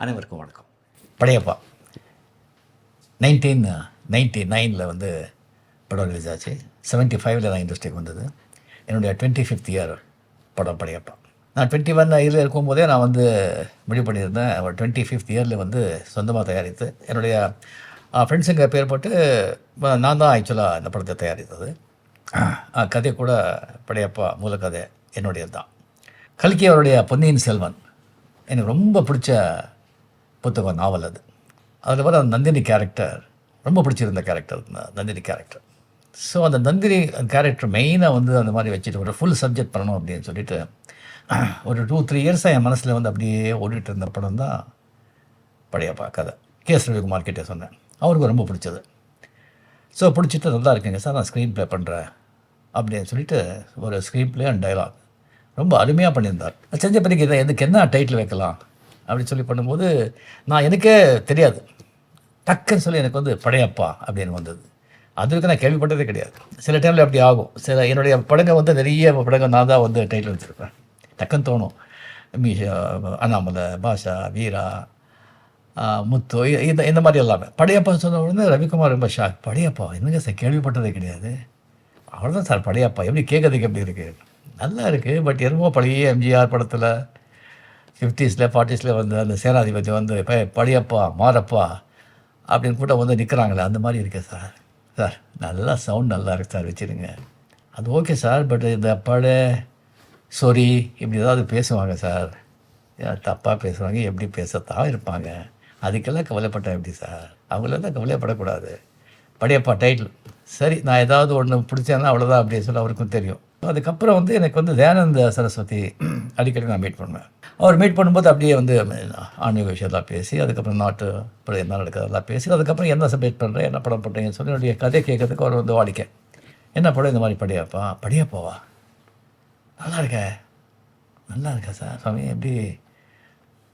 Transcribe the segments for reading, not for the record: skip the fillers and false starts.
அனைவருக்கும் வணக்கம். படையப்பா 1999 வந்து படம் ரிலீஸ் ஆச்சு. 75 நான் இண்டஸ்ட்ரிக்கு வந்தது. என்னுடைய 25th இயர் படம் படையப்பா. நான் 21 இயரில் இருக்கும்போதே நான் வந்து முடிவு பண்ணியிருந்தேன். ஒரு 25th இயரில் வந்து சொந்தமாக தயாரித்து என்னுடைய ஃப்ரெண்ட்ஸுங்க பேர் போட்டு நான் தான் ஆக்சுவலாக இந்த படத்தை தயாரித்தது. கதை கூட படையப்பா மூலக்கதை என்னுடையது தான். கல்கி அவருடைய பொன்னியின் செல்வன் எனக்கு ரொம்ப பிடிச்ச புத்தகம், நாவல் அது. அதில் வர நந்தினி கேரக்டர் ரொம்ப பிடிச்சிருந்த கேரக்டர், நந்தினி கேரக்டர். ஸோ அந்த நந்தினி கேரக்டர் மெயினாக வந்து அந்த மாதிரி வச்சுட்டு ஒரு ஃபுல் சப்ஜெக்ட் பண்ணணும் அப்படின்னு சொல்லிட்டு ஒரு 2-3 இயர்ஸாக என் மனசில் வந்து அப்படியே ஓடிட்டு இருந்த படம் தான் படையப்பா கதை. கேஎஸ் ரவிக்குமார் கிட்டே சொன்னேன், அவருக்கு ரொம்ப பிடிச்சது. ஸோ பிடிச்சிட்டு நல்லா இருக்குங்க சார், நான் ஸ்க்ரீன் ப்ளே பண்ணுறேன் அப்படின்னு சொல்லிட்டு ஒரு ஸ்க்ரீன் ப்ளே அண்ட் டைலாக் ரொம்ப அருமையாக பண்ணியிருந்தார். செஞ்ச பிறகு இதை எதுக்கு என்ன டைட்டில் வைக்கலாம் அப்படின்னு சொல்லி பண்ணும்போது நான் எனக்கே தெரியாது, டக்குன்னு சொல்லி எனக்கு வந்து படையப்பா அப்படின்னு வந்தது. அதுக்கு நான் கேள்விப்பட்டதே கிடையாது. சில டைமில் அப்படி ஆகும். சில என்னுடைய படங்கள் வந்து நிறைய படங்கள் நான் தான் வந்து டைட்டில் வச்சுருப்பேன். டக்குன்னு தோணும். அண்ணாமலை, பாஷா, வீரா, முத்து, இந்த மாதிரி எல்லாமே. படையப்பா சொன்ன உடனே ரவிக்குமார் ரொம்ப ஷாக். படையப்பா என்னங்க சார், கேள்விப்பட்டதே கிடையாது. அவ்வளோதான் சார் படையப்பா, எப்படி கேட்கறதுக்கு எப்படி இருக்குது, நல்லா இருக்குது. பட் என்னமோ பழைய எம்ஜிஆர் படத்தில் 50s 40s வந்து அந்த சேனாதிபதி வந்து படையப்பா மாரப்பா அப்படின்னு கூட வந்து நிற்கிறாங்களே, அந்த மாதிரி இருக்கு சார். சார் நல்லா சவுண்ட் நல்லா இருக்குது சார், வச்சுருங்க. அது ஓகே சார், பட் இந்த சொரி இப்படி ஏதாவது பேசுவாங்க சார், தப்பாக பேசுவாங்க, எப்படி பேசத்தான் இருப்பாங்க, அதுக்கெல்லாம் கவலைப்பட்டேன் எப்படி சார், அவங்களெல்லாம் கவலைப்படக்கூடாது. படையப்பா டைட்டில் சரி, நான் ஏதாவது ஒன்று பிடிச்சேன்னா அவ்வளோதான் அப்படின்னு சொல்லி அவருக்கும் தெரியும். அதுக்கப்புறம் வந்து எனக்கு வந்து தயானந்த சரஸ்வதி அடிக்கடி நான் மீட் பண்ணுவேன். அவர் மீட் பண்ணும்போது அப்படியே வந்து ஆன்மீக விஷயத்தெல்லாம் பேசி, அதுக்கப்புறம் நாட்டு படம் என்ன நடக்கிறதெல்லாம் பேசி, அதுக்கப்புறம் என்ன சப்மிட் பண்ணுறேன், என்ன படம் பண்ணுறீங்கன்னு சொல்லி என்னுடைய கதை கேட்கறதுக்கு அவர் வந்து வாடிக்கை. என்ன படம் இந்த மாதிரி படையப்பாவா, நல்லா இருக்கா சார் சுவாமி, எப்படி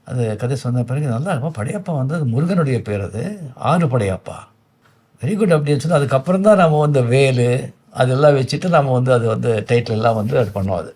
அது கதை சொன்ன பிறகு நல்லா இருக்கும். படையப்பா வந்து அது முருகனுடைய பேர், அது 6 படையப்பா, வெரி குட் அப்படின்னு சொல்லி அதுக்கப்புறம் தான் நம்ம வந்து வேலு அதெல்லாம் வச்சுட்டு நம்ம வந்து அது வந்து டைட்டில் எல்லாம் வந்து அது பண்ணோம். அது